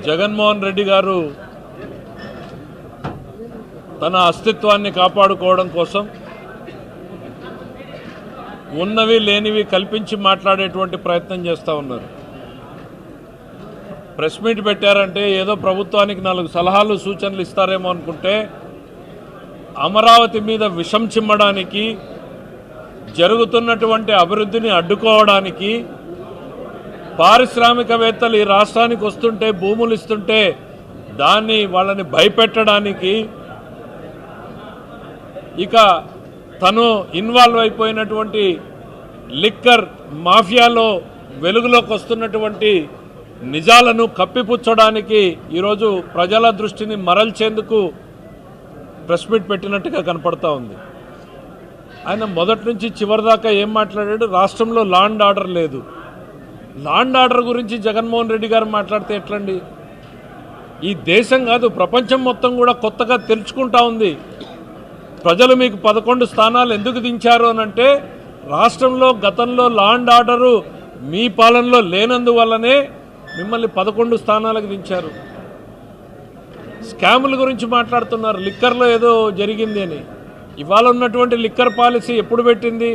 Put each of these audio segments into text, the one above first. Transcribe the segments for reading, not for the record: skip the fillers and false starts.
జగన్మోహన్ రెడ్డి గారు తన అస్తిత్వాన్ని కాపాడుకోవడం కోసం ఉన్నవి లేనివి కల్పించి మాట్లాడేటువంటి ప్రయత్నం చేస్తూ ఉన్నారు. ప్రెస్ మీట్ పెట్టారంటే ఏదో ప్రభుత్వానికి 4 సలహాలు సూచనలు ఇస్తారేమో అనుకుంటే అమరావతి మీద విషం చిమ్మడానికి, జరుగుతున్నటువంటి అభివృద్ధిని అడ్డుకోవడానికి, పారిశ్రామికవేత్తలు ఈ రాష్ట్రానికి వస్తుంటే భూములు ఇస్తుంటే దాన్ని వాళ్ళని భయపెట్టడానికి, ఇక తను ఇన్వాల్వ్ అయిపోయినటువంటి లిక్కర్ మాఫియాలో వెలుగులోకి వస్తున్నటువంటి నిజాలను కప్పిపుచ్చడానికి ఈరోజు ప్రజల దృష్టిని మరల్చేందుకు ప్రెస్ మీట్ పెట్టినట్టుగా కనపడతా ఉంది. ఆయన మొదటి నుంచి చివరి దాకా ఏం మాట్లాడాడు? రాష్ట్రంలో లా అండ్ ఆర్డర్ లేదు. లా అండ్ ఆర్డర్ గురించి జగన్మోహన్ రెడ్డి గారు మాట్లాడితే ఎట్లండి? ఈ దేశం కాదు ప్రపంచం మొత్తం కూడా కొత్తగా తెలుసుకుంటా ఉంది. ప్రజలు మీకు 11 స్థానాలు ఎందుకు దించారు అనంటే రాష్ట్రంలో గతంలో లా అండ్ ఆర్డరు మీ పాలనలో లేనందువల్లనే మిమ్మల్ని 11 స్థానాలకు దించారు. స్కాముల గురించి మాట్లాడుతున్నారు. లిక్కర్లో ఏదో జరిగింది అని. ఇవాళ ఉన్నటువంటి లిక్కర్ పాలసీ ఎప్పుడు పెట్టింది?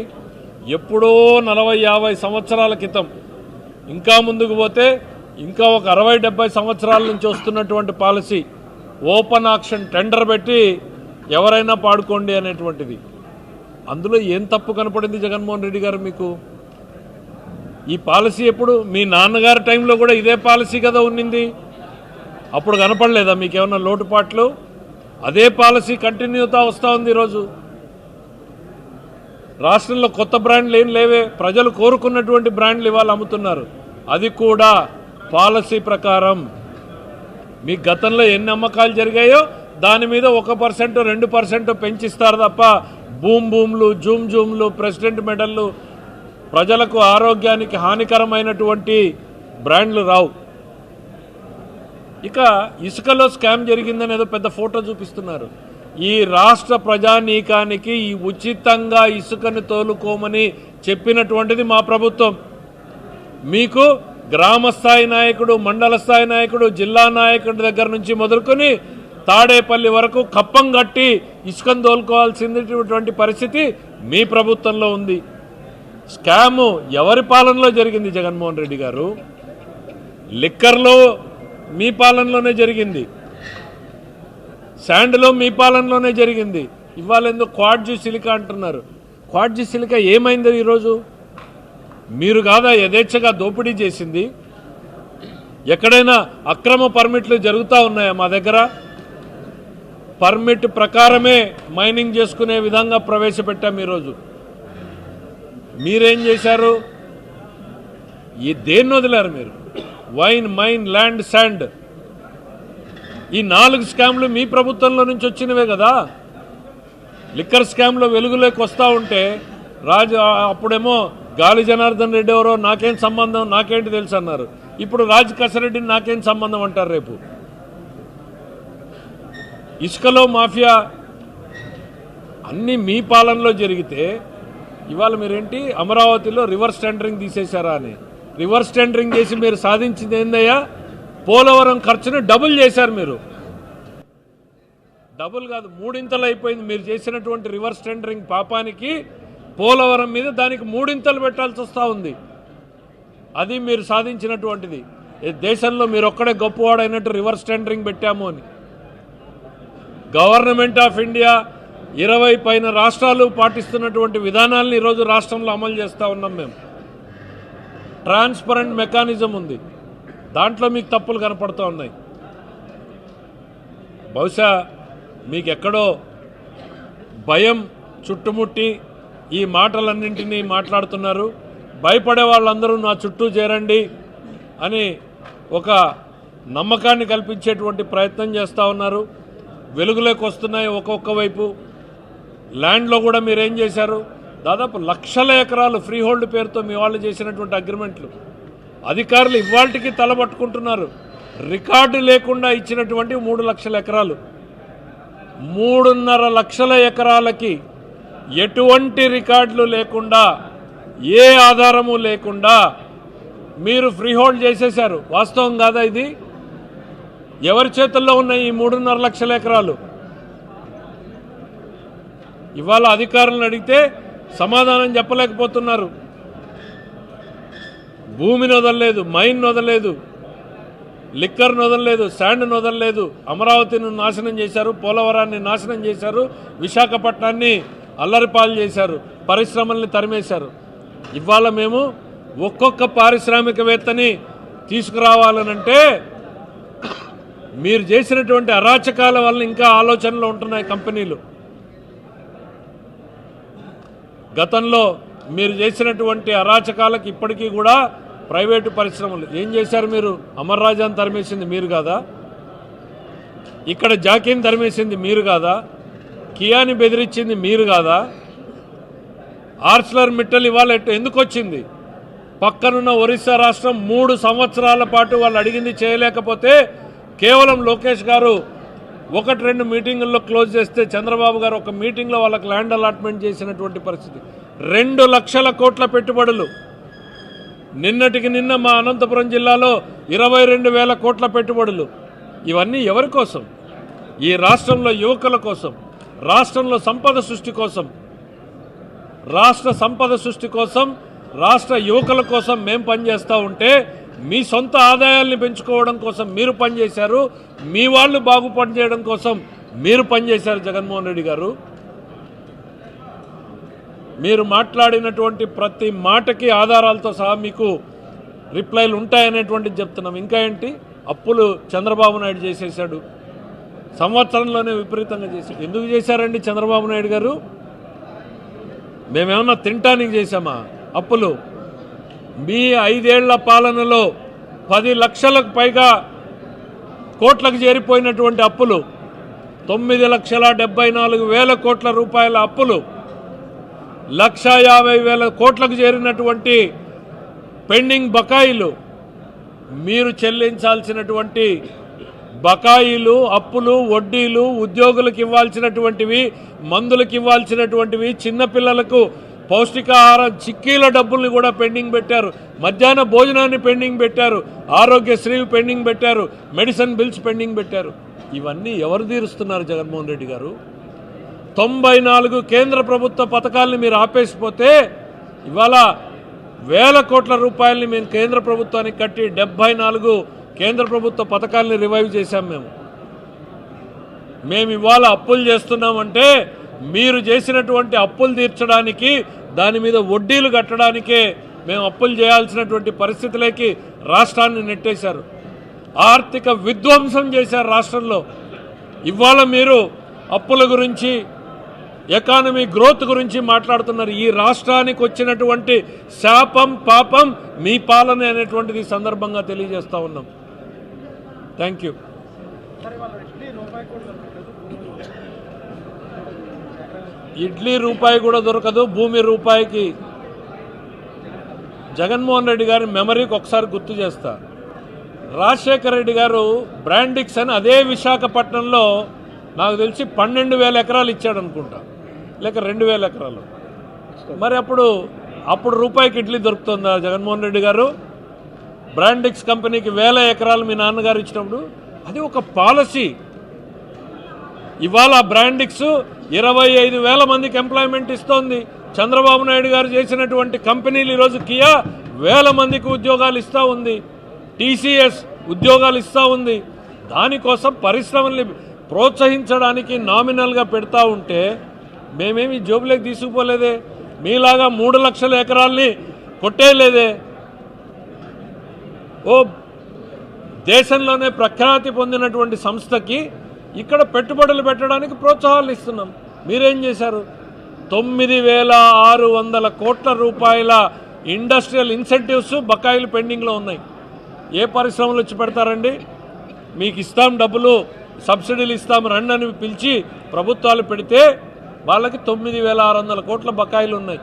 ఎప్పుడో 40-50 సంవత్సరాల క్రితం. ఇంకా ముందుకు పోతే ఇంకా ఒక 60-70 సంవత్సరాల నుంచి వస్తున్నటువంటి పాలసీ. ఓపెన్ ఆక్షన్ టెండర్ పెట్టి ఎవరైనా పాడుకోండి అనేటువంటిది. అందులో ఏం తప్పు కనపడింది జగన్మోహన్ రెడ్డి గారు మీకు? ఈ పాలసీ ఎప్పుడు? మీ నాన్నగారి టైంలో కూడా ఇదే పాలసీ కదా ఉన్నింది. అప్పుడు కనపడలేదా మీకేమన్నా లోటుపాట్లు? అదే పాలసీ కంటిన్యూతా వస్తూ ఉంది. ఈరోజు రాష్ట్రంలో కొత్త బ్రాండ్లు ఏం లేవే. ప్రజలు కోరుకున్నటువంటి బ్రాండ్లు ఇవాళ అమ్ముతున్నారు. అది కూడా పాలసీ ప్రకారం. మీ గతంలో ఎన్ని అమ్మకాలు జరిగాయో దాని మీద 1% 2% పెంచిస్తారు తప్ప భూమ్లు, జూమ్లు, ప్రెసిడెంట్ మెడల్లు, ప్రజలకు ఆరోగ్యానికి హానికరమైనటువంటి బ్రాండ్లు రావు. ఇక ఇసుకలో స్కామ్ జరిగిందని ఏదో పెద్ద ఫోటో చూపిస్తున్నారు. ఈ రాష్ట్ర ప్రజానీకానికి ఈ ఉచితంగా ఇసుకని తోలుకోమని చెప్పినటువంటిది మా ప్రభుత్వం. మీకు గ్రామ స్థాయి నాయకుడు, మండల స్థాయి నాయకుడు, జిల్లా నాయకుడి దగ్గర నుంచి మొదలుకొని తాడేపల్లి వరకు కప్పం కట్టి ఇసుకను తోలుకోవాల్సినటువంటి పరిస్థితి మీ ప్రభుత్వంలో ఉంది. స్కాము ఎవరి పాలనలో జరిగింది జగన్మోహన్ రెడ్డి గారు? లిక్కర్లో మీ పాలనలోనే జరిగింది. శాండ్లో మీ పాలనలోనే జరిగింది. ఇవాళ ఎందుకు క్వాడ్జీ సిలికా అంటున్నారు? క్వాడ్జీ సిలికా ఏమైంది ఈరోజు? మీరు కాదా యథేచ్ఛగా దోపిడీ చేసింది? ఎక్కడైనా అక్రమ పర్మిట్లు జరుగుతూ ఉన్నాయా? మా దగ్గర పర్మిట్ ప్రకారమే మైనింగ్ చేసుకునే విధంగా ప్రవేశపెట్టాం. ఈరోజు మీరేం చేశారు? ఈ దేన్ని వదిలారు మీరు? వైన్, మైన్, ల్యాండ్, శాండ్, ఈ 4 స్కామ్లు మీ ప్రభుత్వంలో నుంచి వచ్చినవే కదా. లిక్కర్ స్కామ్లో వెలుగులోకి వస్తూ ఉంటే అప్పుడేమో గాలి జనార్దన్ రెడ్డి ఎవరో నాకేం సంబంధం, నాకేంటి తెలుసు అన్నారు. ఇప్పుడు రాజ్ కసరెడ్డిని నాకేం సంబంధం అంటారు రేపు. ఇసుకలో మాఫియా అన్నీ మీ పాలనలో జరిగితే ఇవాళ మీరేంటి అమరావతిలో రివర్స్ టెండరింగ్ తీసేశారా అని? రివర్స్ టెండరింగ్ చేసి మీరు సాధించింది ఏందయ్యా? పోలవరం ఖర్చును డబుల్ చేశారు మీరు. డబుల్ కాదు, 3 అయిపోయింది మీరు చేసినటువంటి రివర్స్ టెండరింగ్ పాపానికి. పోలవరం మీద దానికి 3 పెట్టాల్సి వస్తూ ఉంది. అది మీరు సాధించినటువంటిది. దేశంలో మీరు ఒక్కడే గొప్పవాడైనట్టు రివర్స్ టెండరింగ్ పెట్టాము అని. గవర్నమెంట్ ఆఫ్ ఇండియా 20 పైన రాష్ట్రాలు పాటిస్తున్నటువంటి విధానాలను ఈరోజు రాష్ట్రంలో అమలు చేస్తూ ఉన్నాం మేము. ట్రాన్స్పరెంట్ మెకానిజం ఉంది. దాంట్లో మీకు తప్పులు కనపడుతూ ఉన్నాయి. బహుశా మీకు ఎక్కడో భయం చుట్టుముట్టి ఈ మాటలన్నింటినీ మాట్లాడుతున్నారు. భయపడే వాళ్ళందరూ నా చుట్టూ చేరండి అని ఒక నమ్మకాన్ని కల్పించేటువంటి ప్రయత్నం చేస్తూ ఉన్నారు. వెలుగులోకి వస్తున్నాయి ఒక్కొక్క వైపు. ల్యాండ్లో కూడా మీరేం చేశారు? దాదాపు లక్షల ఎకరాలు ఫ్రీ హోల్డ్ పేరుతో మీ వాళ్ళు చేసినటువంటి అగ్రిమెంట్లు అధికారులు ఇవాల్టికి తలబట్టుకుంటున్నారు. రికార్డు లేకుండా ఇచ్చినటువంటి 3 లక్షల ఎకరాలు, 3.5 లక్షల ఎకరాలకి ఎటువంటి రికార్డులు లేకుండా, ఏ ఆధారము లేకుండా మీరు ఫ్రీ హోల్డ్ చేసేశారు. వాస్తవం కాదా ఇది? ఎవరి చేతుల్లో ఉన్నాయి ఈ 3.5 లక్షల ఎకరాలు? ఇవాళ అధికారులను అడిగితే సమాధానం చెప్పలేకపోతున్నారు. భూమిని వదలలేదు, మైన్ వదలలేదు, లిక్కర్ను వదలలేదు, శాండ్ను వదలలేదు. అమరావతిని నాశనం చేశారు, పోలవరాన్ని నాశనం చేశారు, విశాఖపట్నాన్ని అల్లరిపాలు చేశారు, పరిశ్రమల్ని తరిమేశారు. ఇవాళ మేము ఒక్కొక్క పారిశ్రామికవేత్తని తీసుకురావాలనంటే మీరు చేసినటువంటి అరాచకాల వల్ల ఇంకా ఆలోచనలు ఉంటున్నాయి కంపెనీలు. గతంలో మీరు చేసినటువంటి అరాచకాలకు ఇప్పటికీ కూడా ప్రైవేటు పరిశ్రమలు ఏం చేశారు? మీరు అమర్ రాజాని తరిమేసింది మీరు కాదా? ఇక్కడ జాకీని తరిమేసింది మీరు కాదా? కియాని బెదిరించింది మీరు కాదా? ఆర్సిలర్ మిట్టల్ ఇవాళ ఎందుకు వచ్చింది? పక్కనున్న ఒరిస్సా రాష్ట్రం 3 సంవత్సరాల పాటు వాళ్ళు అడిగింది చేయలేకపోతే కేవలం లోకేష్ గారు 1-2 మీటింగుల్లో క్లోజ్ చేస్తే చంద్రబాబు గారు ఒక మీటింగ్లో వాళ్ళకి ల్యాండ్ అలాట్మెంట్ చేసినటువంటి పరిస్థితి. 2 లక్షల కోట్ల పెట్టుబడులు. నిన్నటికి నిన్న మా అనంతపురం జిల్లాలో 22,000 కోట్ల పెట్టుబడులు. ఇవన్నీ ఎవరి కోసం? ఈ రాష్ట్రంలో యువకుల కోసం, రాష్ట్రంలో సంపద సృష్టి కోసం, రాష్ట్ర సంపద సృష్టి కోసం, రాష్ట్ర యువకుల కోసం మేము పనిచేస్తూ ఉంటే మీ సొంత ఆదాయాల్ని పెంచుకోవడం కోసం మీరు పనిచేశారు, మీ వాళ్ళు బాగు పనిచేయడం కోసం మీరు పనిచేశారు. జగన్మోహన్ రెడ్డి గారు మీరు మాట్లాడినటువంటి ప్రతి మాటకి ఆధారాలతో సహా మీకు రిప్లైలు ఉంటాయనేటువంటిది చెప్తున్నాం. ఇంకా ఏంటి? అప్పులు చంద్రబాబు నాయుడు చేసేశాడు, సంవత్సరంలోనే విపరీతంగా చేశాడు. ఎందుకు చేశారండి చంద్రబాబు నాయుడు గారు? మేమేమన్నా తినటానికి చేశామా అప్పులు? మీ 5 ఏళ్ల పాలనలో 10 లక్షలకు పైగా కోట్లకు చేరిపోయినటువంటి అప్పులు, 9,74,000 కోట్ల రూపాయల అప్పులు, 1,50,000 కోట్లకు చేరినటువంటి పెండింగ్ బకాయిలు, మీరు చెల్లించాల్సినటువంటి బకాయిలు, అప్పులు, వడ్డీలు, ఉద్యోగులకు ఇవ్వాల్సినటువంటివి, మందులకు ఇవ్వాల్సినటువంటివి, చిన్నపిల్లలకు పౌష్టికాహారం చిక్కీల డబ్బుల్ని కూడా పెండింగ్ పెట్టారు, మధ్యాహ్న భోజనాన్ని పెండింగ్ పెట్టారు, ఆరోగ్యశ్రీ పెండింగ్ పెట్టారు, మెడిసిన్ బిల్స్ పెండింగ్ పెట్టారు. ఇవన్నీ ఎవరు తీరుస్తున్నారు జగన్మోహన్ రెడ్డి గారు? 94 కేంద్ర ప్రభుత్వ పథకాలని మీరు ఆపేసిపోతే ఇవాళ 1,000 కోట్ల రూపాయలని మేము కేంద్ర ప్రభుత్వానికి కట్టి 74 కేంద్ర ప్రభుత్వ పథకాలని రివైవ్ చేశాం. మేము ఇవాళ అప్పులు చేస్తున్నామంటే మీరు చేసినటువంటి అప్పులు తీర్చడానికి, దాని మీద వడ్డీలు కట్టడానికే మేము అప్పులు చేయాల్సినటువంటి పరిస్థితులకి రాష్ట్రాన్ని నెట్టేశారు. ఆర్థిక విధ్వంసం చేశారు రాష్ట్రంలో. ఇవాళ మీరు అప్పుల గురించి, ఎకానమీ గ్రోత్ గురించి మాట్లాడుతున్నారు. ఈ రాష్ట్రానికి వచ్చినటువంటి శాపం, పాపం మీ పాలన అనేటువంటిది సందర్భంగా తెలియజేస్తా ఉన్నాం. Thank you. ఇడ్లీ రూపాయి కూడా దొరకదు, భూమి రూపాయికి. జగన్మోహన్ రెడ్డి గారి మెమరీకి ఒకసారి గుర్తు చేస్తా. రాజశేఖర రెడ్డి గారు బ్రాండిక్స్ అని అదే విశాఖపట్నంలో నాకు తెలిసి 12,000 ఎకరాలు ఇచ్చాడు అనుకుంటా, లేక 2,000 ఎకరాలు. మరి అప్పుడు రూపాయికి ఇడ్లీ దొరుకుతుందా జగన్మోహన్ రెడ్డి గారు? బ్రాండిక్స్ కంపెనీకి 1,000 ఎకరాలు మీ నాన్నగారు ఇచ్చినప్పుడు అది ఒక పాలసీ. ఇవాళ బ్రాండిక్స్ 25,000 మందికి ఎంప్లాయ్మెంట్ ఇస్తోంది. చంద్రబాబు నాయుడు గారు చేసినటువంటి కంపెనీలు ఈరోజు కియా 1,000 మందికి ఉద్యోగాలు ఇస్తూ ఉంది, టీసీఎస్ ఉద్యోగాలు ఇస్తూ ఉంది. దానికోసం పరిశ్రమల్ని ప్రోత్సహించడానికి నామినల్గా పెడతా ఉంటే మేమేమి జోబులోకి తీసుకుపోలేదే, మీలాగా 3 లక్షల ఎకరాల్ని కొట్టేయలేదే. దేశంలోనే ప్రఖ్యాతి పొందినటువంటి సంస్థకి ఇక్కడ పెట్టుబడులు పెట్టడానికి ప్రోత్సాహాలు ఇస్తున్నాం. మీరేం చేశారు? 9,600 కోట్ల రూపాయల ఇండస్ట్రియల్ ఇన్సెంటివ్స్ బకాయిలు పెండింగ్లో ఉన్నాయి. ఏ పరిశ్రమలు వచ్చి పెడతారండి? మీకు ఇస్తాం డబ్బులు, సబ్సిడీలు ఇస్తాం రండి అని పిలిచి ప్రభుత్వాలు పెడితే వాళ్ళకి 9,600 కోట్ల బకాయిలు ఉన్నాయి.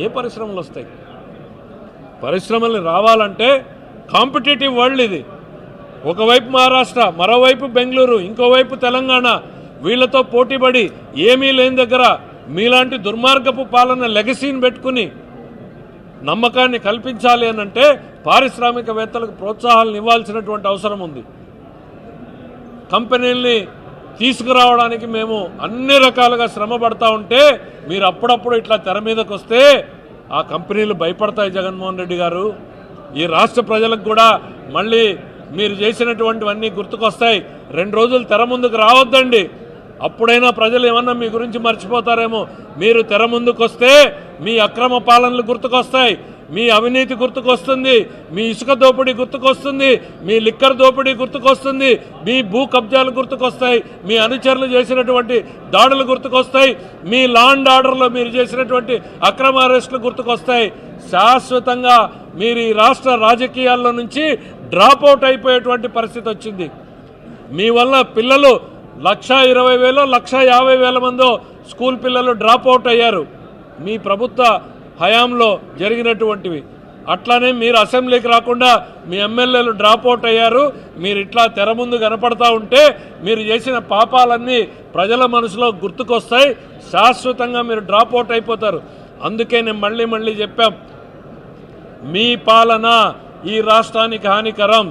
ఏ పరిశ్రమలు వస్తాయి? పరిశ్రమలు రావాలంటే కాంపిటేటివ్ వరల్డ్ ఇది. ఒకవైపు మహారాష్ట్ర, మరోవైపు బెంగళూరు, ఇంకోవైపు తెలంగాణ, వీళ్లతో పోటీపడి ఏమీ లేని దగ్గర మీలాంటి దుర్మార్గపు పాలన లెగసీని పెట్టుకుని నమ్మకాన్ని కల్పించాలి అనంటే పారిశ్రామికవేత్తలకు ప్రోత్సాహాలను ఇవ్వాల్సినటువంటి అవసరం ఉంది. కంపెనీల్ని తీసుకురావడానికి మేము అన్ని రకాలుగా శ్రమ పడతా ఉంటే మీరు అప్పుడప్పుడు ఇట్లా తెర మీదకి వస్తే ఆ కంపెనీలు భయపడతాయి. జగన్మోహన్ రెడ్డి గారు, ఈ రాష్ట్ర ప్రజలకు కూడా మళ్ళీ మీరు చేసినటువంటివన్నీ గుర్తుకొస్తాయి. 2 రోజులు తెర ముందుకు రావద్దండి, అప్పుడైనా ప్రజలు ఏమన్నా మీ గురించి మర్చిపోతారేమో. మీరు తెర ముందుకు వస్తే మీ అక్రమ పాలనలు గుర్తుకొస్తాయి, మీ అవినీతి గుర్తుకొస్తుంది, మీ ఇసుక దోపిడీ గుర్తుకొస్తుంది, మీ లిక్కర్ దోపిడీ గుర్తుకొస్తుంది, మీ భూ కబ్జాలు గుర్తుకొస్తాయి, మీ అనుచరులు చేసినటువంటి దాడులు గుర్తుకొస్తాయి, మీ లా అండ్ ఆర్డర్లో మీరు చేసినటువంటి అక్రమ అరెస్టులు గుర్తుకొస్తాయి. శాశ్వతంగా మీరు ఈ రాష్ట్ర రాజకీయాల్లో నుంచి డ్రాప్ అవుట్ అయిపోయేటువంటి పరిస్థితి వచ్చింది. మీ వల్ల పిల్లలు 1,20,000 1,50,000 మందో స్కూల్ పిల్లలు డ్రాప్ అవుట్ అయ్యారు మీ ప్రభుత్వ హయాంలో జరిగినటువంటివి. అట్లానే మీరు అసెంబ్లీకి రాకుండా మీ ఎమ్మెల్యేలు డ్రాప్ అవుట్ అయ్యారు. మీరు ఇట్లా తెర ముందు కనపడతా ఉంటే మీరు చేసిన పాపాలన్నీ ప్రజల మనసులో గుర్తుకొస్తాయి. శాశ్వతంగా మీరు డ్రాప్ అవుట్ అయిపోతారు. అందుకే నేను మళ్ళీ చెప్పాం, మీ పాలన ఈ రాష్ట్రానికి హానికరం.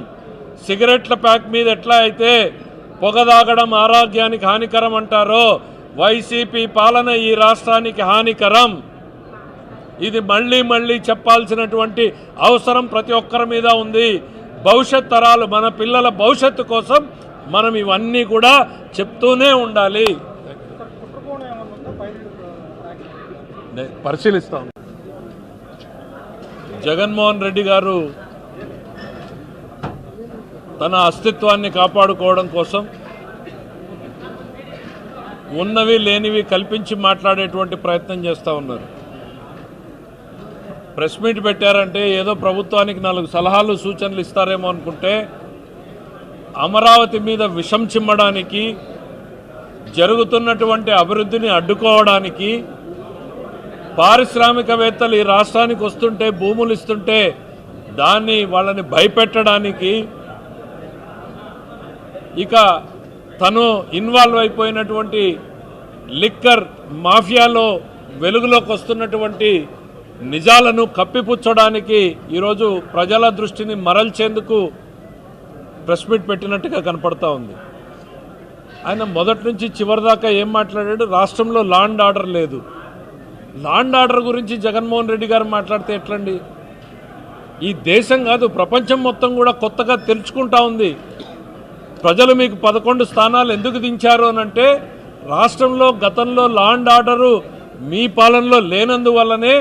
సిగరెట్ల ప్యాక్ మీద ఎట్లా అయితే పొగదాగడం ఆరోగ్యానికి హానికరం అంటారో, వైసీపీ పాలన ఈ రాష్ట్రానికి హానికరం. ఇది మళ్ళీ చెప్పాల్సినటువంటి అవసరం ప్రతి ఒక్కరి మీద ఉంది. భవిష్యత్ తరాలు, మన పిల్లల భవిష్యత్తు కోసం మనం ఇవన్నీ కూడా చెప్తూనే ఉండాలి. పరిశీలిస్తాం. జగన్మోహన్ రెడ్డి గారు తన అస్తిత్వాన్ని కాపాడుకోవడం కోసం ఉన్నవి లేనివి కల్పించి మాట్లాడేటువంటి ప్రయత్నం చేస్తూ ఉన్నారు. ప్రెస్ మీట్ పెట్టారంటే ఏదో ప్రభుత్వానికి 4 సలహాలు సూచనలు ఇస్తారేమో అనుకుంటే, అమరావతి మీద విషం చిమ్మడానికి, జరుగుతున్నటువంటి అభివృద్ధిని అడ్డుకోవడానికి, పారిశ్రామికవేత్తలు ఈ రాష్ట్రానికి వస్తుంటే భూములు ఇస్తుంటే వాళ్ళని భయపెట్టడానికి, ఇక తను ఇన్వాల్వ్ అయిపోయినటువంటి లిక్కర్ మాఫియాలో వెలుగులోకి వస్తున్నటువంటి నిజాలను కప్పిపుచ్చడానికి ఈరోజు ప్రజల దృష్టిని మరల్చేందుకు ప్రెస్ మీట్ పెట్టినట్టుగా కనపడతా ఉంది. ఆయన మొదటి నుంచి చివరి దాకా ఏం మాట్లాడాడు? రాష్ట్రంలో లా అండ్ ఆర్డర్ లేదు. లా అండ్ ఆర్డర్ గురించి జగన్మోహన్ రెడ్డి గారు మాట్లాడితే ఎట్లండి? ఈ దేశం కాదు, ప్రపంచం మొత్తం కూడా కొత్తగా తెలుసుకుంటా ఉంది. ప్రజలు మీకు 11 స్థానాలు ఎందుకు దించారు అనంటే, రాష్ట్రంలో గతంలో లా అండ్ ఆర్డరు మీ పాలనలో లేనందువల్లనే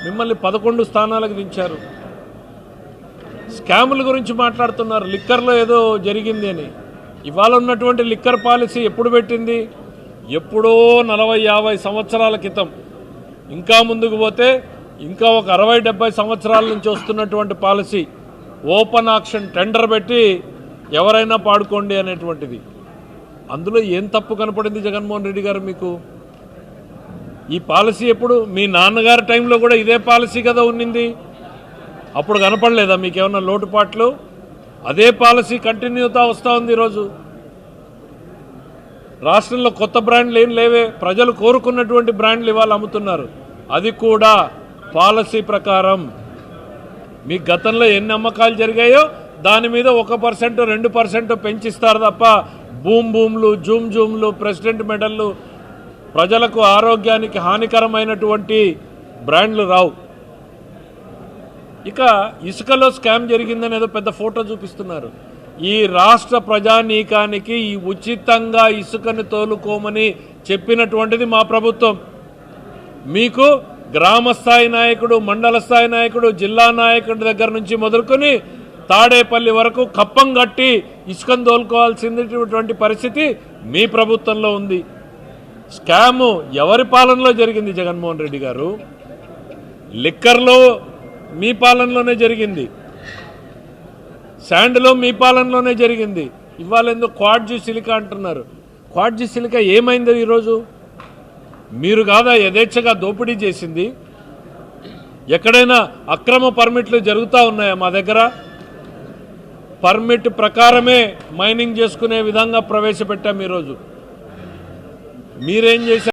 మిమ్మల్ని 11 స్థానాలకు దించారు. స్కాముల గురించి మాట్లాడుతున్నారు, లిక్కర్లో ఏదో జరిగింది అని. ఇవాళ ఉన్నటువంటి లిక్కర్ పాలసీ ఎప్పుడు పెట్టింది? ఎప్పుడో 40-50 సంవత్సరాల క్రితం. ఇంకా ముందుకు పోతే ఇంకా ఒక 60-70 సంవత్సరాల నుంచి వస్తున్నటువంటి పాలసీ. ఓపెన్ ఆక్షన్ టెండర్ పెట్టి ఎవరైనా పాడుకోండి అనేటువంటిది. అందులో ఏం తప్పు కనపడింది జగన్మోహన్ రెడ్డి గారు మీకు? ఈ పాలసీ ఎప్పుడు? మీ నాన్నగారి టైంలో కూడా ఇదే పాలసీ కదా ఉన్నింది. అప్పుడు కనపడలేదా మీకేమన్నా లోటుపాట్లు? అదే పాలసీ కంటిన్యూతా వస్తూ ఉంది. ఈరోజు రాష్ట్రంలో కొత్త బ్రాండ్లు ఏం లేవే. ప్రజలు కోరుకున్నటువంటి బ్రాండ్లు ఇవాళ అమ్ముతున్నారు. అది కూడా పాలసీ ప్రకారం. మీ గతంలో ఎన్ని అమ్మకాలు జరిగాయో దాని మీద 1% 2% పెంచిస్తారు తప్ప భూమ్లు, జూమ్లు, ప్రెసిడెంట్ మెడల్లు, ప్రజలకు ఆరోగ్యానికి హానికరమైనటువంటి బ్రాండ్లు రావు. ఇక ఇసుకలో స్కామ్ జరిగిందని ఏదో పెద్ద ఫోటో చూపిస్తున్నారు. ఈ రాష్ట్ర ప్రజానీకానికి ఈ ఉచితంగా ఇసుకని తోలుకోమని చెప్పినటువంటిది మా ప్రభుత్వం. మీకు గ్రామ స్థాయి నాయకుడు, మండల స్థాయి నాయకుడు, జిల్లా నాయకుడి దగ్గర నుంచి మొదలుకొని తాడేపల్లి వరకు కప్పం కట్టి ఇసుకను తోలుకోవాల్సినటువంటి పరిస్థితి మీ ప్రభుత్వంలో ఉంది. స్కాము ఎవరి పాలనలో జరిగింది జగన్మోహన్ రెడ్డి గారు? లిక్కర్లో మీ పాలనలోనే జరిగింది, శాండ్లో మీ పాలనలోనే జరిగింది. ఇవాళ ఎందుకు క్వాడ్జీ సిలికా అంటున్నారు? క్వాడ్జీ సిలికా ఏమైంది ఈరోజు? మీరు కాదా యథేచ్ఛగా దోపిడీ చేసింది? ఎక్కడైనా అక్రమ పర్మిట్లు జరుగుతూ ఉన్నాయా? మా దగ్గర పర్మిట్ ప్రకారమే మైనింగ్ చేసుకునే విధంగా ప్రవేశపెట్టాం. ఈరోజు మీరేం చేశారు?